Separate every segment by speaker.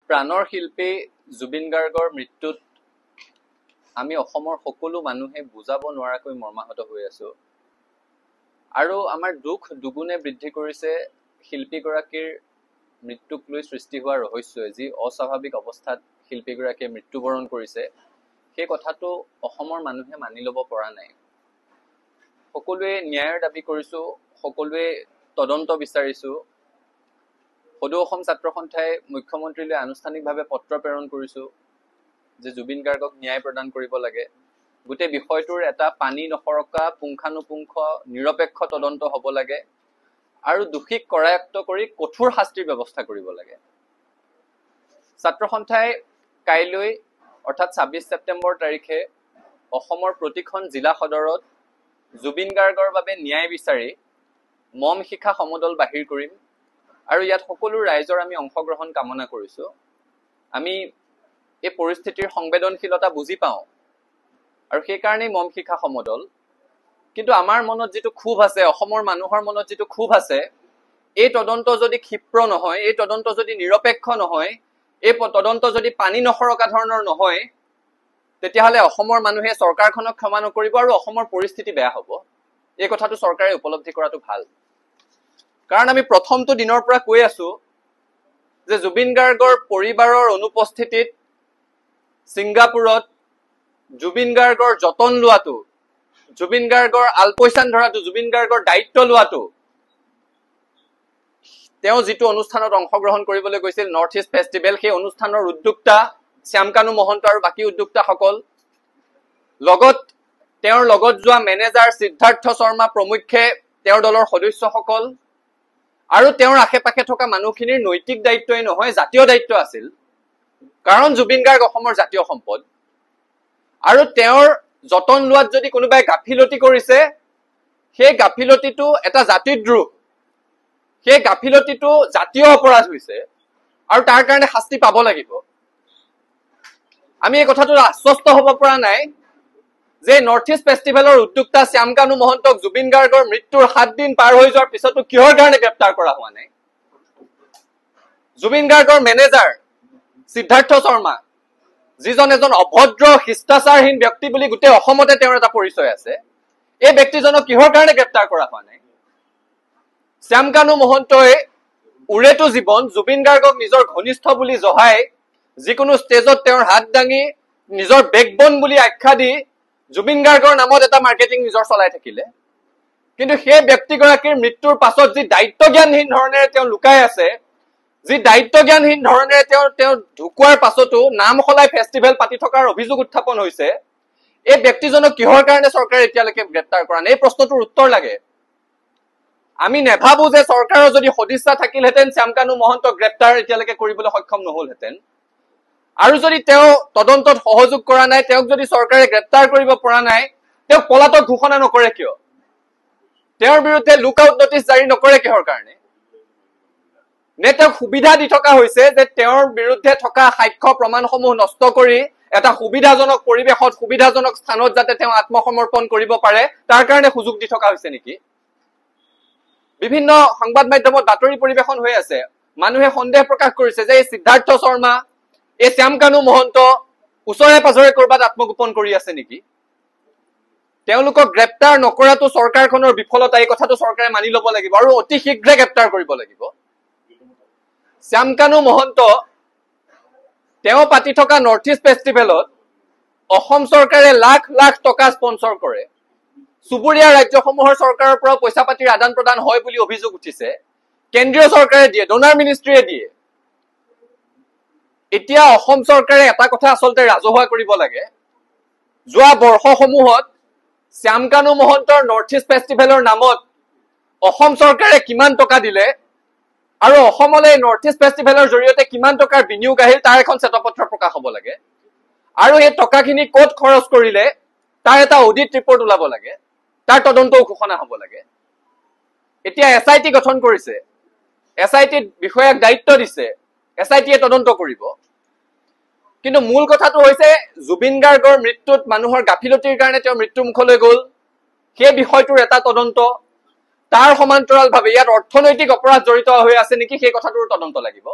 Speaker 1: প্ৰাণৰ শিল্পী জুবিন গাৰ্গৰ মৃত্যুত আমি অসমৰ সকলো মানুহে বুজাব নোৱাৰাকৈ মৰ্মাহত হৈ আছো আৰু আমাৰ দুখ দুগুণে বৃদ্ধি কৰিছে শিল্পীগৰাকীৰ মৃত্যুক লৈ সৃষ্টি হোৱা ৰহস্যই যি অস্বাভাৱিক অৱস্থাত শিল্পীগৰাকীয়ে মৃত্যুবৰণ কৰিছে সেই কথাটো অসমৰ মানুহে মানি ল'ব পৰা নাই সকলোৱে ন্যায়ৰ দাবী কৰিছো সকলোৱে তদন্ত বিচাৰিছো সদৌ অসম ছাত্ৰ সন্থাই মুখ্যমন্ত্ৰীলৈ আনুষ্ঠানিকভাৱে পত্ৰ প্ৰেৰণ কৰিছো যে জুবিন গাৰ্গক ন্যায় প্ৰদান কৰিব লাগে গোটেই বিষয়টোৰ এটা পানী নসৰকা পুংখানুপুংখ নিৰপেক্ষ তদন্ত হ'ব লাগে আৰু দোষীক কৰায়ত্ব কৰি কঠোৰ শাস্তিৰ ব্যৱস্থা কৰিব লাগে ছাত্ৰ সন্থাই কাইলৈ অৰ্থাৎ 26 ছেপ্টেম্বৰ তাৰিখে অসমৰ প্ৰতিখন জিলা সদৰত জুবিন গাৰ্গৰ বাবে ন্যায় বিচাৰি মম শিখা সমদল বাহিৰ কৰিম আৰু ইয়াত সকলো ৰাইজৰ আমি অংশগ্ৰহণ কামনা কৰিছো আমি এই পৰিস্থিতিৰ সংবেদনশীলতা বুজি পাওঁ আৰু সেই কাৰণেই মম শিখা সমদল কিন্তু আমাৰ মনত যেটো ক্ষোভ আছে অসমৰ মানুহৰ মনত যেটো ক্ষোভ আছে এই তদন্ত যদি ক্ষিপ্ৰ নহয় এই তদন্ত যদি নিৰপেক্ষ নহয় এই তদন্ত যদি পানী নখৰকা ধৰণৰ নহয় তেতিয়াহলে অসমৰ মানুহে চৰকাৰখনক ক্ষমা নকৰিব আৰু অসমৰ পৰিস্থিতি বেয়া হ'ব এই কথাটো চৰকাৰে উপলব্ধি কৰাটো ভাল কাৰণ আমি প্ৰথমটো দিনৰ পৰা কৈ আছো যে জুবিন গাৰ্গৰ পৰিবাৰৰ অনুপস্থিতিত সিংগাপুৰত জুবিন গাৰ্গৰ যতন লোৱাটো জুবিন গাৰ্গৰ আলপৈচান ধৰাটো জুবিন গাৰ্গৰ দায়িত্ব লোৱাটো তেওঁ যেটো অনুষ্ঠানত অংশগ্ৰহণ কৰিবলৈ গৈছিল নৰ্থ ইষ্ট ফেষ্টিভেল সেই অনুষ্ঠানৰ উদ্যোক্তা শ্যামকানু মহন্ত আৰু বাকি উদ্যোক্তাসকল লগত তেওঁৰ লগত যোৱা মেনেজাৰ সিদ্ধাৰ্থ শৰ্মা প্ৰমুখ্যে তেওঁৰ দলৰ সদস্যসকল আৰু তেওঁৰ আশে-পাশে থকা মানুহখিনিৰ নৈতিক দায়িত্বই নহয় জাতীয় দায়িত্ব আছিল কাৰণ জুবিন গাৰ্গ অসমৰ জাতীয় সম্পদ আৰু তেওঁৰ যতন লোৱাত যদি কোনোবাই গাফিলতি কৰিছে সেই গাফিলতিটো এটা জাতিদ্ৰোহ সেই গাফিলতিটো জাতীয় অপৰাধ হৈছে আৰু তাৰ কাৰণে শাস্তি পাব লাগিব আমি এই কথাটো আশ্বস্ত হ'ব পৰা নাই যে নৰ্থ ইষ্ট ফেষ্টিভেলৰ উদ্যোক্তা শ্যামকানু মহন্তক জুবিন গাৰ্গৰ মৃত্যুৰ 7 দিন পাৰ হৈ যোৱাৰ পিছতো কিহৰ কাৰণে গ্ৰেপ্তাৰ কৰা হোৱা নাই জুবিন গাৰ্গৰ মেনেজাৰ সিদ্ধাৰ্থ শৰ্মা যিজন এজন অভদ্ৰ শিষ্টাচাৰহীন ব্যক্তি বুলি গোটেই অসমতে তেওঁৰ এটা পৰিচয় আছে এই ব্যক্তিজনক কিহৰ কাৰণে গ্ৰেপ্তাৰ কৰা হোৱা নাই শ্যামকানু মহন্তই উৰেটো জীৱন জুবিন গাৰ্গক নিজৰ ঘনিষ্ঠ বুলি জহাই যিকোনো ষ্টেজত তেওঁৰ হাত দাঙি নিজৰ বেকবোন বুলি আখ্যা দি জুবিন গাৰ্গৰ নামত এটা মাৰ্কেটিং নিজৰ চলাই থাকিলে কিন্তু সেই ব্যক্তিগৰাকীৰ মৃত্যুৰ পাছত যি দায়িত্বজ্ঞানহীন ধৰণেৰে তেওঁ লুকাই আছে যি দায়িত্বজ্ঞানহীন ধৰণেৰে তেওঁ ঢুকুৱাৰ পাছতো নাম খলাই ফেষ্টিভেল পাতি থকাৰ অভিযোগ উত্থাপন হৈছে এই ব্যক্তিজনক কিহৰ কাৰণে চৰকাৰে এতিয়ালৈকে গ্ৰেপ্তাৰ কৰা নাই এই প্ৰশ্নটোৰ উত্তৰ লাগে আমি নেভাবো যে চৰকাৰৰ যদি সদিচ্ছা থাকিলহেঁতেন শ্যামকানু মহন্তক গ্ৰেপ্তাৰ এতিয়ালৈকে কৰিবলৈ সক্ষম নহলহেঁতেন আৰু যদি তেওঁ তদন্তত সহযোগ কৰা নাই তেওঁক যদি চৰকাৰে গ্ৰেপ্তাৰ কৰিব পৰা নাই তেওঁক পলাতক ঘোষণা নকৰে কিয় তেওঁৰ বিৰুদ্ধে লুকআউট নটিচ জাৰি নকৰে কিহৰ কাৰণে নে তেওঁক সুবিধা দি থকা হৈছে যে তেওঁৰ বিৰুদ্ধে থকা সাক্ষ্য প্ৰমাণসমূহ নষ্ট কৰি এটা সুবিধাজনক পৰিৱেশত সুবিধাজনক স্থানত যাতে তেওঁ আত্মসমৰ্পণ কৰিব পাৰে তাৰ কাৰণে সুযোগ দি থকা হৈছে নেকি বিভিন্ন সংবাদ মাধ্যমত বাতৰি পৰিৱেশন হৈ আছে মানুহে সন্দেহ প্ৰকাশ কৰিছে যে এই সিদ্ধাৰ্থ শৰ্মা এই শ্যামকানু মহন্ত ওচৰে পাজৰে কৰবাত আত্মগোপন কৰি আছে নেকি তেওঁলোকক গ্ৰেপ্তাৰ নকৰাটো চৰকাৰখনৰ বিফলতা এই কথাটো চৰকাৰে মানি ল'ব লাগিব আৰু অতি শীঘ্ৰে গ্ৰেপ্তাৰ কৰিব লাগিব শ্যামকানু মহন্ত তেওঁ পাতি থকা নৰ্থ ইষ্ট ফেষ্টিভেলত অসম চৰকাৰে লাখ লাখ টকা স্পন্সৰ কৰে সুবুৰীয়া ৰাজ্যসমূহৰ চৰকাৰৰ পৰা পইচা পাতিৰ আদান প্ৰদান হয় বুলি অভিযোগ উঠিছে কেন্দ্ৰীয় চৰকাৰে দিয়ে ডোনাৰ মিনিষ্ট্ৰীয়ে দিয়ে এতিয়া অসম চৰকাৰে এটা কথা আচলতে ৰাজহুৱা কৰিব লাগে যোৱা বৰ্ষসমূহত শ্যামকানু মহন্তৰ নৰ্থ ইষ্ট ফেষ্টিভেলৰ নামত অসম চৰকাৰে কিমান টকা দিলে আৰু অসমলৈ নৰ্থ ইষ্ট ফেষ্টিভেলৰ জৰিয়তে কিমান টকাৰ বিনিয়োগ আহিল তাৰ এখন শ্বেতপত্ৰ প্ৰকাশ হ'ব লাগে আৰু এই টকাখিনি ক'ত খৰচ কৰিলে তাৰ এটা অডিট ৰিপৰ্ট ওলাব লাগে তাৰ তদন্তও ঘোষণা হ'ব লাগে এতিয়া এছআইটি গঠন কৰিছে এছআইটিত বিষয়াক দায়িত্ব দিছে এছআইটিয়ে তদন্ত কৰিব কিন্তু মূল কথাটো হৈছে জুবিন গাৰ্গৰ মৃত্যুত মানুহৰ গাফিলতিৰ কাৰণে তেওঁ মৃত্যু মুখলৈ গ'ল সেই বিষয়টোৰ এটা তদন্ত তাৰ সমান্তৰালভাৱে ইয়াত অৰ্থনৈতিক অপৰাধ জড়িত হৈ আছে নেকি সেই কথাটোৰ তদন্ত লাগিব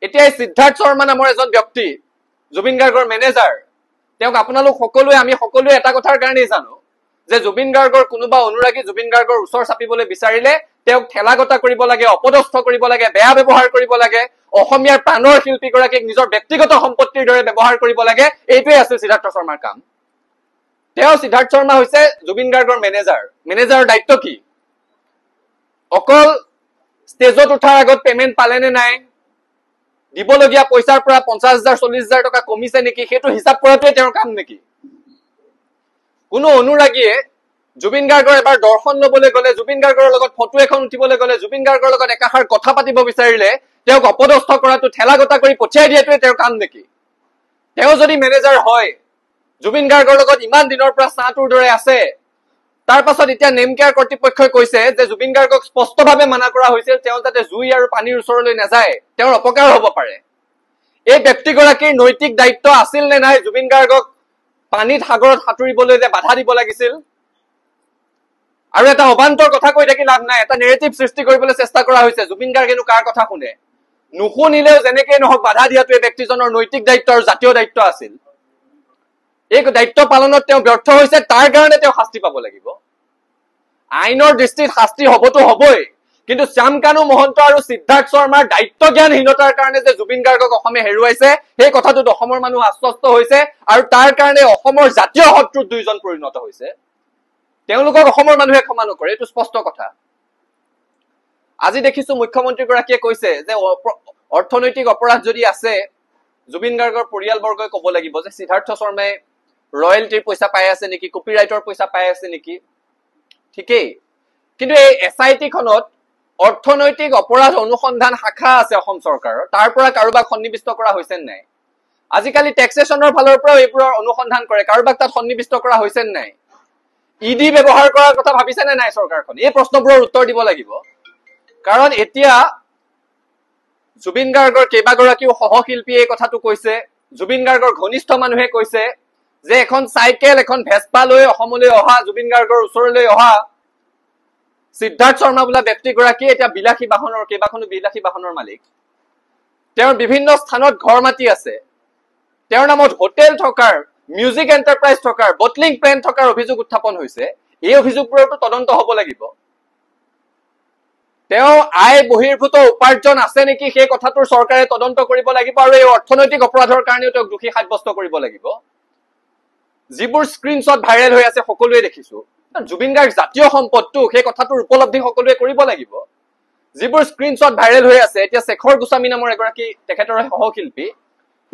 Speaker 1: এতিয়া এই সিদ্ধাৰ্থ শৰ্মা নামৰ এজন ব্যক্তি জুবিন গাৰ্গৰ মেনেজাৰ, তেওঁক আপোনালোক সকলোৱে আমি সকলোৱে এটা কথাৰ কাৰণেই জানো যে জুবিন গাৰ্গৰ কোনোবা অনুৰাগী জুবিন গাৰ্গৰ ওচৰ চাপিবলৈ বিচাৰিলে তেওঁক ঠেলাগতা কৰিব লাগে, অপদস্থ কৰিব লাগে, বেয়া ব্যৱহাৰ কৰিব লাগে, অসমীয়াৰ প্ৰাণৰ শিল্পীগৰাকীক নিজৰ ব্যক্তিগত সম্পত্তিৰ দৰে ব্যৱহাৰ কৰিব লাগে। এইটোৱে আছিল সিদ্ধাৰ্থ শৰ্মাৰ কাম। সিদ্ধাৰ্থ শৰ্মা হৈছে জুবিন গাৰ্গৰ মেনেজাৰ। মেনেজাৰৰ দায়িত্ব কি? অকল ষ্টেজত উঠাৰ আগত পেমেণ্ট পালে নে নাই, দিবলগীয়া পইচাৰ পৰা 50,000 40,000 টকা কমিছে নেকি, সেইটো হিচাপ কৰাটোৱে তেওঁৰ কাম নেকি? কোনো অনুৰাগীয়ে জুবিন গাৰ্গৰ এবাৰ দৰ্শন লবলৈ গলে, জুবিন গাৰ্গৰ লগত ফটো এখন উঠিবলৈ গলে, জুবিন গাৰ্গৰ লগত একাষাৰ কথা পাতিব বিচাৰিলে তেওঁক অপদস্থ কৰাটো, ঠেলাগতা কৰি পঠিয়াই দিয়াটোৱে তেওঁৰ কাম নেকি? তেওঁ যদি মেনেজাৰ হয়, জুবিন গাৰ্গৰ লগত ইমান দিনৰ পৰা চাহটোৰ দৰে আছে, তাৰ পাছত এতিয়া নেম কেয়াৰ কৰ্তৃপক্ষই কৈছে যে জুবিন গাৰ্গক স্পষ্টভাৱে মানা কৰা হৈছিল তেওঁ যাতে জুই আৰু পানীৰ ওচৰলৈ নাযায়, তেওঁৰ অপকাৰ হ'ব পাৰে। এই ব্যক্তিগৰাকীৰ নৈতিক দায়িত্ব আছিল নে নাই জুবিন গাৰ্গক পানীত সাগৰত সাঁতুৰিবলৈ যে বাধা দিব লাগিছিল? আৰু এটা অবান্তৰ কথা কৈ থাকি লাভ নাই, এটা নেৰেটিভ সৃষ্টি কৰিবলৈ চেষ্টা কৰা হৈছে জুবিন গাৰ্গেনো কাৰ কথা শুনে। নুশুনিলেও যেনেকেই নহওক বাধা দিয়াটো এই ব্যক্তিজনৰ নৈতিক দায়িত্ব আৰু জাতীয় দায়িত্ব আছিল। এই দায়িত্ব পালনত তেওঁ ব্যৰ্থ হৈছে, তাৰ কাৰণে তেওঁ শাস্তি পাব লাগিব। আইনৰ দৃষ্টিত শাস্তি হবতো হবই, কিন্তু শ্যামকানু মহন্ত আৰু সিদ্ধাৰ্থ শৰ্মাৰ দায়িত্ব জ্ঞানহীনতাৰ কাৰণে যে জুবিন গাৰ্গক অসমে হেৰুৱাইছে, সেই কথাটোত অসমৰ মানুহ আশ্বস্ত হৈছে, আৰু তাৰ কাৰণে অসমৰ জাতীয় শত্ৰুত দুইজন পৰিণত হৈছে। তেওঁলোকক অসমৰ মানুহে ক্ষমা নকৰে, এইটো স্পষ্ট কথা। আজি দেখিছো মুখ্যমন্ত্ৰীগৰাকীয়ে কৈছে যে অৰ্থনৈতিক অপৰাধ যদি আছে, জুবিন গাৰ্গৰ পৰিয়ালবৰ্গই কব লাগিব যে সিদ্ধাৰ্থ শৰ্মাই ৰয়েলটিৰ পইচা পাই আছে নেকি, কপিৰাইটৰ পইচা পাই আছে নেকি। ঠিকেই, কিন্তু এই SIT খনত অৰ্থনৈতিক অপৰাধ অনুসন্ধান শাখা আছে অসম চৰকাৰৰ, তাৰ পৰা কাৰোবাক সন্নিবিষ্ট কৰা হৈছে নাই? আজিকালি টেক্সেশ্যনৰ ফালৰ পৰাও এইবোৰৰ অনুসন্ধান কৰে, কাৰোবাক তাত সন্নিবিষ্ট কৰা হৈছে নাই? ED ব্যৱহাৰ কৰাৰ কথা ভাবিছে নে নাই চৰকাৰখন? এই প্ৰশ্নবোৰৰ উত্তৰ দিব লাগিব। কাৰণ এতিয়া জুবিন গাৰ্গৰ কেইবাগৰাকীও সহশিল্পীয়ে এই কথাটো কৈছে, জুবিন গাৰ্গৰ ঘনিষ্ঠ মানুহে কৈছে যে এখন চাইকেল, এখন ভেস্পা লৈ অসমলৈ অহা, জুবিন গাৰ্গৰ ওচৰলৈ অহা সিদ্ধাৰ্থ শৰ্মা বোলা ব্যক্তিগৰাকী এতিয়া বিলাসী বাহনৰ, কেইবাখনো বিলাসী বাহনৰ মালিক। তেওঁৰ বিভিন্ন স্থানত ঘৰ মাটি আছে, তেওঁৰ নামত হোটেল থকাৰ, মিউজিক এণ্টাৰপ্ৰাইজ থকাৰ, বটলিং প্লেণ্ট থকাৰ অভিযোগ উত্থাপন হৈছে। এই অভিযোগবোৰতো তদন্ত হ'ব লাগিব। তেওঁ আয় বহিৰ্ভূত উপাৰ্জন আছে নেকি সেই কথাটোৰ চৰকাৰে তদন্ত কৰিব লাগিব, আৰু এই অৰ্থনৈতিক অপৰাধৰ কাৰণেও তেওঁক দোষী সাব্যস্ত কৰিব লাগিব। যিবোৰ স্ক্ৰীনশ্বট ভাইৰেল হৈ আছে সকলোৱে দেখিছো, জুবিন গাৰ্গ জাতীয় সম্পদটো, সেই কথাটোৰ উপলব্ধি সকলোৱে কৰিব লাগিব। যিবোৰ স্ক্ৰীনশ্বট ভাইৰেল হৈ আছে, এতিয়া শেখৰ গোস্বামী নামৰ এগৰাকী তেখেতৰ সহশিল্পী,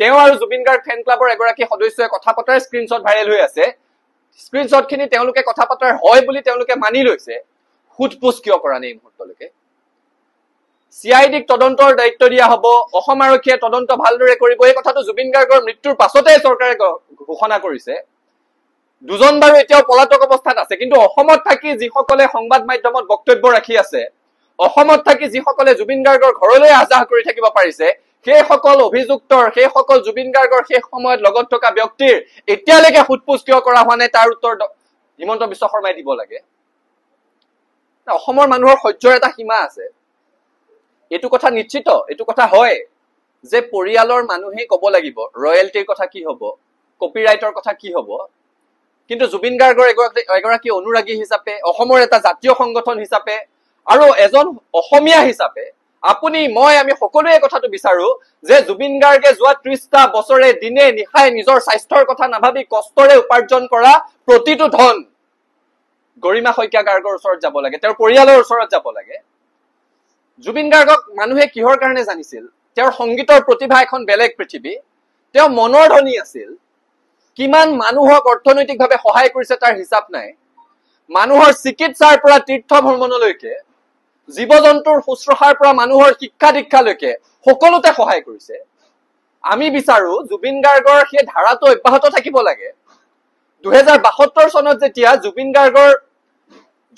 Speaker 1: তেওঁ আৰু জুবিন গাৰ্গ ফেন ক্লাবৰ এগৰাকী সদস্যই কথা পতাৰ স্ক্ৰীনশ্বট ভাইৰেল হৈ আছে। স্ক্ৰীনশ্বটখিনি তেওঁলোকে কথা পতাৰ হয় বুলি তেওঁলোকে মানি লৈছে, সোধপোছ কিয় কৰা নাই এই মুহূৰ্তলৈকে? CIDক তদন্তৰ দায়িত্ব দিয়া হব, অসম আৰক্ষীয়ে তদন্ত ভালদৰে কৰিব। এই কথাটো জুবিন গাৰ্গৰ মৃত্যুৰ পাছতে চৰকাৰে ঘোষণা কৰিছে। দুজন বাৰু এতিয়াও পলাতক অৱস্থাত আছে, কিন্তু অসমত থাকি যিসকলে সংবাদ মাধ্যমত বক্তব্য ৰাখি আছে, অসমত থাকি যিসকলে জুবিন গাৰ্গৰ ঘৰলৈ আহ-যাহ কৰি থাকিব পাৰিছে, সেইসকল অভিযুক্তৰ, সেইসকল জুবিন গাৰ্গৰ শেষ সময়ত লগত থকা ব্যক্তিৰ এতিয়ালৈকে সোধপোছ কিয় কৰা হোৱা নাই, তাৰ উত্তৰ হিমন্ত বিশ্ব শৰ্মাই দিব লাগে। অসমৰ মানুহৰ সহ্যৰ এটা সীমা আছে। এইটো কথা নিশ্চিত, এইটো কথা হয় যে পৰিয়ালৰ মানুহেই কব লাগিব ৰয়েলটিৰ কথা কি হব, কপিৰাইটৰ কথা কি হব। কিন্তু জুবিন গাৰ্গৰ এগৰাকী অনুৰাগী হিচাপে, অসমৰ এটা জাতীয় সংগঠন হিচাপে, আৰু এজন অসমীয়া হিচাপে আপুনি, মই, আমি সকলোৱে কথাটো বিচাৰো যে জুবিন গাৰ্গে যোৱা 30টা বছৰে দিনে নিশাই নিজৰ স্বাস্থ্যৰ কথা নাভাবি কষ্টৰে উপাৰ্জন কৰা প্ৰতিটো ধন গৰিমা শইকীয়া গাৰ্গৰ ওচৰত যাব লাগে, তেওঁৰ পৰিয়ালৰ ওচৰত যাব লাগে। জুবিন গাৰ্গক মানুহে কিহৰ কাৰণে জানিছিল? তেওঁৰ সংগীতৰ প্ৰতিভা এখন বেলেগ পৃথিৱী। তেওঁ মনৰ ধনী আছিল। কিমান মানুহক অৰ্থনৈতিকভাৱে সহায় কৰিছে তাৰ হিচাপ নাই। মানুহৰ চিকিৎসাৰ পৰা তীৰ্থ ভ্ৰমণলৈকে, জীৱ জন্তুৰ শুশ্ৰূষাৰ পৰা মানুহৰ শিক্ষা দীক্ষালৈকে সকলোতে সহায় কৰিছে। আমি বিচাৰো জুবিন গাৰ্গৰ সেই ধাৰাটো অব্যাহত থাকিব লাগে। 2072 চনত যেতিয়া জুবিন গাৰ্গৰ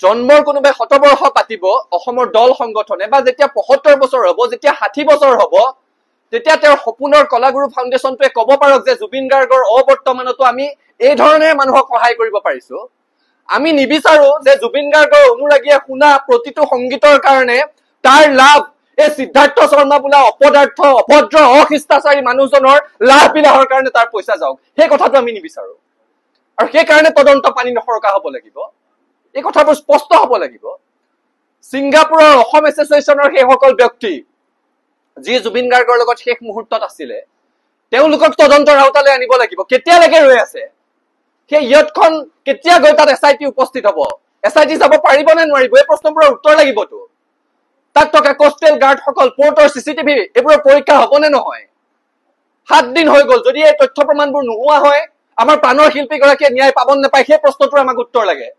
Speaker 1: জন্মৰ কোনোবাই শতবৰ্ষ পাতিব অসমৰ দল সংগঠনে, বা যেতিয়া 75 বছৰ হব, যেতিয়া 60 বছৰ হব, তেতিয়া তেওঁৰ সপোনৰ কলাগুৰু ফাউণ্ডেশ্যনটোৱে কব পাৰক যে জুবিন গাৰ্গৰ অবৰ্তমানতো আমি এই ধৰণে মানুহক সহায় কৰিব পাৰিছো। আমি নিবিচাৰো যে জুবিন গাৰ্গৰ অনুৰাগীয়ে শুনা প্ৰতিটো সংগীতৰ কাৰণে তাৰ লাভ
Speaker 2: এই সিদ্ধাৰ্থ শৰ্মা বোলা অপদাৰ্থ অভদ্ৰ অশিষ্টাচাৰী মানুহজনৰ লাভ বিলাহৰ কাৰণে তাৰ পইচা যাওক, সেই কথাটো আমি নিবিচাৰো। আৰু সেইকাৰণে তদন্ত পানী নসৰকা হব লাগিব, এই কথাবোৰ স্পষ্ট হব লাগিব। ছিংগাপুৰৰ অসম এছ'চিয়েশ্যনৰ সেইসকল ব্যক্তি যি জুবিন গাৰ্গৰ লগত শেষ মুহূৰ্তত আছিলে, তেওঁলোকক তদন্তৰ আওতালৈ আনিব লাগিব। কেতিয়ালৈকে ৰৈ আছে? সেই ইয়তখন কেতিয়া গৈ তাত SIT উপস্থিত হব? SIT যাব পাৰিব নে নোৱাৰিব? এই প্ৰশ্নবোৰৰ উত্তৰ লাগিবতো। তাত থকা কোষ্টেল গাৰ্ডসকল, পৰ্টৰ CCTV এইবোৰৰ পৰীক্ষা হব নে নহয়? 7 দিন হৈ গল। যদি এই তথ্য প্ৰমাণবোৰ নোহোৱা হয়, আমাৰ প্ৰাণৰ শিল্পীগৰাকীয়ে ন্যায় পাব নাপায়, সেই প্ৰশ্নটোৰ আমাক উত্তৰ লাগে।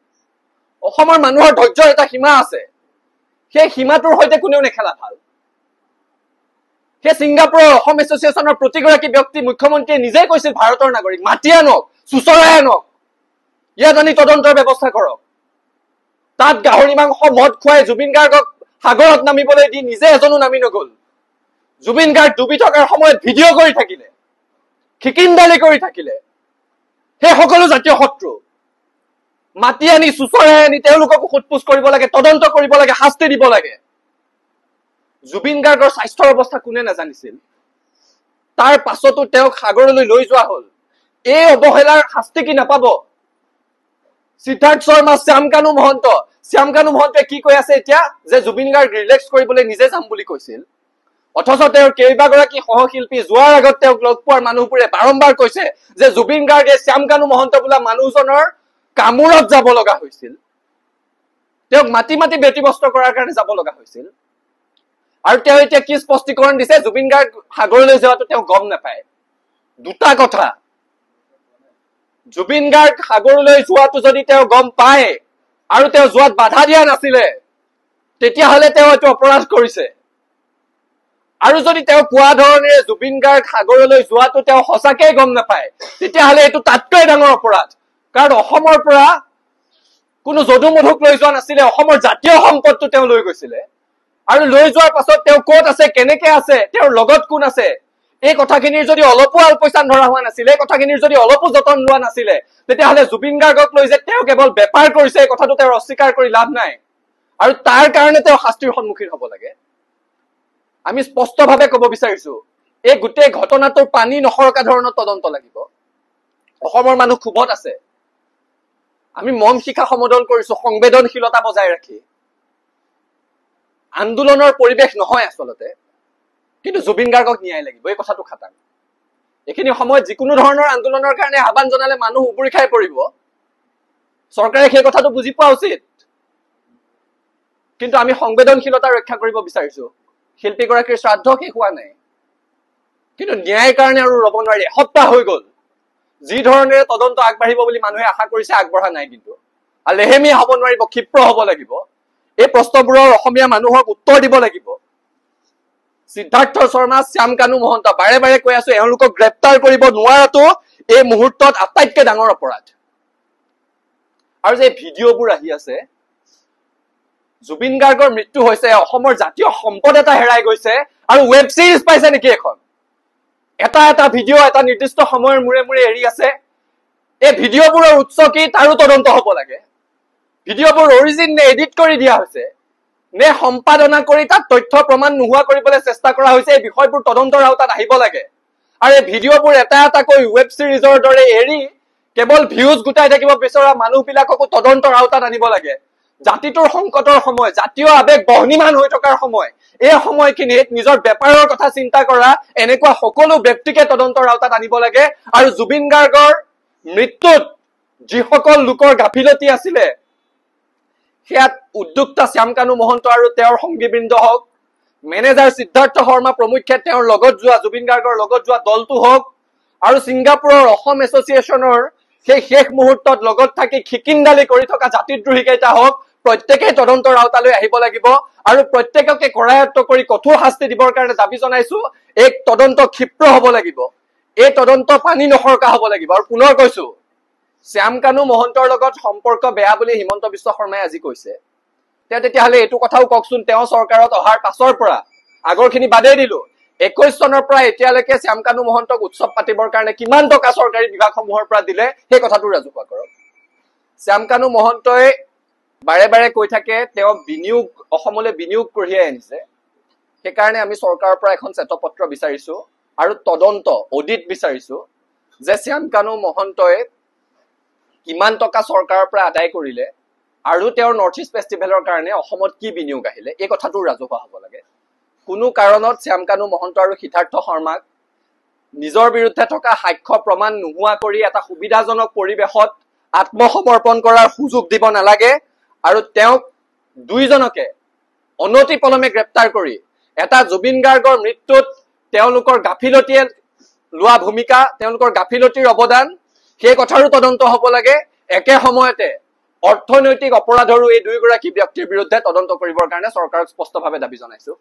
Speaker 2: অসমৰ মানুহৰ ধৈৰ্যৰ এটা সীমা আছে, সেই সীমাটোৰ সৈতে কোনেও নেখেলা ভাল। সেই ছিংগাপুৰৰ অসম এছ'চিয়েশ্যনৰ প্ৰতিগৰাকী ব্যক্তি মুখ্যমন্ত্ৰীয়ে নিজেই কৈছিল ভাৰতৰ নাগৰিক, মাতি আনক, চুচৰাই আনক, ইয়াত আনি তদন্তৰ ব্যৱস্থা কৰক। তাত গাহৰি মাংস মদ খুৱাই জুবিন গাৰ্গক সাগৰত নামিবলৈ দি নিজে এজনো নামি নগল। জুবিন গাৰ্গ ডুবি থকাৰ সময়ত ভিডিঅ' কৰি থাকিলে, খিকিন্দালি কৰি থাকিলে। সেই সকলো জাতীয় শত্ৰু মাতি আনি চুচৰাই আনি তেওঁলোককো সোধপোছ কৰিব লাগে, তদন্ত কৰিব লাগে, শাস্তি দিব লাগে। জুবিন গাৰ্গৰ স্বাস্থ্যৰ অৱস্থা কোনে নাজানিছিল? তাৰ পাছতো তেওঁক সাগৰলৈ লৈ যোৱা হল। এই অৱহেলাৰ শাস্তি কি নাপাব? সিদ্ধাৰ্থ শৰ্মা, শ্যামকানু মহন্তই কি কৈ আছে এতিয়া? যে জুবিন গাৰ্গ ৰিলেক্স কৰিবলৈ নিজে যাম বুলি কৈছিল। অথচ তেওঁৰ কেইবাগৰাকী সহশিল্পী যোৱাৰ আগত তেওঁক লগ পোৱাৰ মানুহবোৰে বাৰম্বাৰ কৈছে যে জুবিন গাৰ্গে শ্যামকানু মহন্ত বোলা মানুহজনৰ কামোৰত যাব লগা হৈছিল, তেওঁক মাতি মাতি ব্যতিব্যস্ত কৰাৰ কাৰণে যাব লগা হৈছিল। আৰু তেওঁ এতিয়া কি স্পষ্টীকৰণ দিছে? জুবিন গাৰ্গ সাগৰলৈ যোৱাটো তেওঁ গম নাপায়। দুটা কথা, জুবিন গাৰ্গ সাগৰলৈ যোৱাটো যদি তেওঁ গম পায় আৰু তেওঁ যোৱাত বাধা দিয়া নাছিলে, তেতিয়াহলে তেওঁ এইটো অপৰাধ কৰিছে। আৰু যদি তেওঁ কোৱা ধৰণেৰে জুবিন গাৰ্গ সাগৰলৈ যোৱাটো তেওঁ সঁচাকেই গম নাপায়, তেতিয়াহলে এইটো তাতকৈ ডাঙৰ অপৰাধ। কাৰণ অসমৰ পৰা কোনো যদু মধুক লৈ যোৱা নাছিলে, অসমৰ জাতীয় সম্পদটো তেওঁ লৈ গৈছিলে। আৰু লৈ যোৱাৰ পাছত তেওঁ ক'ত আছে, কেনেকে আছে, তেওঁৰ লগত কোন আছে, এই কথাখিনিৰ যদি অলপো আলপৈচান ধৰা হোৱা নাছিলে, এই কথাখিনিৰ যদি অলপো যতন লোৱা নাছিলে, তেতিয়াহলে জুবিন গাৰ্গক লৈ যে তেওঁ কেৱল বেপাৰ কৰিছে, এই কথাটো তেওঁৰ অস্বীকাৰ কৰি লাভ নাই। আৰু তাৰ কাৰণে তেওঁ শাস্তিৰ সন্মুখীন হব লাগে। আমি স্পষ্টভাৱে কব বিচাৰিছো, এই গোটেই ঘটনাটোৰ পানী নসৰকা ধৰণৰ তদন্ত লাগিব। অসমৰ মানুহ ক্ষোভত আছে। আমি মন শিখা সমদল কৰিছো সংবেদনশীলতা বজাই ৰাখি। আন্দোলনৰ পৰিৱেশ নহয় আচলতে, কিন্তু জুবিন গাৰ্গক ন্যায় লাগিব, এই কথাটো খাটাং। এইখিনি সময়ত যিকোনো ধৰণৰ আন্দোলনৰ কাৰণে আহ্বান জনালে মানুহ উবুৰি খাই পৰিব। চৰকাৰে সেই কথাটো বুজি পোৱা উচিত। কিন্তু আমি সংবেদনশীলতা ৰক্ষা কৰিব বিচাৰিছো। শিল্পীগৰাকীৰ শ্ৰাদ্ধ শেষ হোৱা নাই, কিন্তু ন্যায়ৰ কাৰণে আৰু ৰব নোৱাৰি। এসপ্তাহ হৈ গল। যি ধৰণেৰে তদন্ত আগবাঢ়িব বুলি মানুহে আশা কৰিছে, আগবঢ়া নাই। কিন্তু লেহেমীয়া হব নোৱাৰিব, ক্ষিপ্ৰ হব লাগিব। এই প্ৰশ্নবোৰৰ অসমীয়া মানুহক উত্তৰ দিব লাগিব। সিদ্ধাৰ্থ শৰ্মা, শ্যামকানু মহন্ত, বাৰে বাৰে কৈ আছো, এওঁলোকক গ্ৰেপ্তাৰ কৰিব নোৱাৰাটো এই মুহূৰ্তত আটাইতকৈ ডাঙৰ অপৰাধ। আৰু যে ভিডিঅ'বোৰ আহি আছে, জুবিন গাৰ্গৰ মৃত্যু হৈছে, অসমৰ জাতীয় সম্পদ এটা হেৰাই গৈছে, আৰু ৱেব চিৰিজ পাইছে নেকি এখন? এটা ভিডিঅ' এটা নিৰ্দিষ্ট সময়ৰ মূৰে মূৰে এৰি আছে। এই ভিডিঅ'বোৰৰ উৎস কি, তাৰো তদন্ত হব লাগে। ভিডিঅ'বোৰ অৰিজিন নে এডিট কৰি দিয়া হৈছে, নে সম্পাদনা কৰি তাত তথ্য প্ৰমাণ নোহোৱা কৰিবলৈ চেষ্টা কৰা হৈছে, এই বিষয়বোৰ তদন্তৰ আওতাত আহিব লাগে। আৰু এই ভিডিঅ'বোৰ এটাকৈ ৱেব চিৰিজৰ দৰে এৰি কেৱল ভিউজ গোটাই থাকিব বিচৰা মানুহবিলাককো তদন্তৰ আওতাত আনিব লাগে। জাতিটোৰ সংকটৰ সময়, জাতীয় আৱেগ বহ্নিমান হৈ থকাৰ সময়, এই সময়খিনিত নিজৰ বেপাৰৰ কথা চিন্তা কৰা এনেকুৱা সকলো ব্যক্তিকে তদন্তৰ আওতাত আনিব লাগে। আৰু জুবিন গাৰ্গৰ মৃত্যুত যিসকল লোকৰ গাফিলতি আছিলে, সেয়াত উদ্যোক্তা শ্যামকানু মহন্ত আৰু তেওঁৰ সংগীবৃন্দ হওক, মেনেজাৰ সিদ্ধাৰ্থ শৰ্মা প্ৰমুখ্যে তেওঁৰ লগত যোৱা, জুবিন গাৰ্গৰ লগত যোৱা দলটো হওক, আৰু ছিংগাপুৰৰ অসম এছ'চিয়েশ্যনৰ সেই শেষ মুহূৰ্তত লগত থাকি খিকিন্দালি কৰি থকা জাতিদ্ৰোহী কেইটা হওক, প্ৰত্যেকেই তদন্তৰ আওতালৈ আহিব লাগিব। আৰু প্ৰত্যেককে কৰায়ত্ব কৰি কঠোৰ শাস্তি দিবৰ কাৰণে দাবী জনাইছো। এই তদন্ত ক্ষিপ্ৰ হব লাগিব, এই তদন্ত পানী নসৰকা হব লাগিব। আৰু পুনৰ কৈছো, শ্যামকানু মহন্তৰ লগত সম্পৰ্ক বেয়া বুলি হিমন্ত বিশ্ব শৰ্মাই আজি কৈছে। তেতিয়াহলে এইটো কথাও কওকচোন, তেওঁ চৰকাৰত অহাৰ পাছৰ পৰা, আগৰখিনি বাদেই দিলো, 21 চনৰ পৰা এতিয়ালৈকে শ্যামকানু মহন্তক উৎসৱ পাতিবৰ কাৰণে কিমান টকা চৰকাৰী বিভাগসমূহৰ পৰা দিলে, সেই কথাটো ৰাজহুৱা কৰক। শ্যামকানু মহন্তই বাৰে বাৰে কৈ থাকে তেওঁ বিনিয়োগ, অসমলৈ বিনিয়োগ কঢ়িয়াই আনিছে। সেইকাৰণে আমি চৰকাৰৰ পৰা এখন শ্বেতপত্ৰ বিচাৰিছো আৰু তদন্ত অডিট বিচাৰিছো যে শ্যাম কানু মহন্তই কিমান টকা চৰকাৰৰ পৰা আদায় কৰিলে আৰু তেওঁৰ নৰ্থ ইষ্ট ফেষ্টিভেলৰ কাৰণে অসমত কি বিনিয়োগ আহিলে এই কথাটো ৰাজহুৱা হ'ব লাগে। কোনো কাৰণত শ্যাম কানু মহন্ত আৰু সিদ্ধাৰ্থ শৰ্মাক নিজৰ বিৰুদ্ধে থকা সাক্ষ্য প্ৰমাণ নোহোৱা কৰি এটা সুবিধাজনক পৰিৱেশত আত্মসমৰ্পণ কৰাৰ সুযোগ দিব নালাগে আৰু তেওঁক দুইজনকে অনতিপলমে গ্ৰেপ্তাৰ কৰি এটা জুবিন গাৰ্গৰ মৃত্যুত তেওঁলোকৰ গাফিলতিয়ে লোৱা ভূমিকা, তেওঁলোকৰ গাফিলতিৰ অৱদান সেই কথাৰো তদন্ত হ'ব লাগে। একে সময়তে অৰ্থনৈতিক অপৰাধৰো এই দুয়োগৰাকী ব্যক্তিৰ বিৰুদ্ধে তদন্ত কৰিবৰ কাৰণে চৰকাৰক স্পষ্টভাৱে দাবী জনাইছো।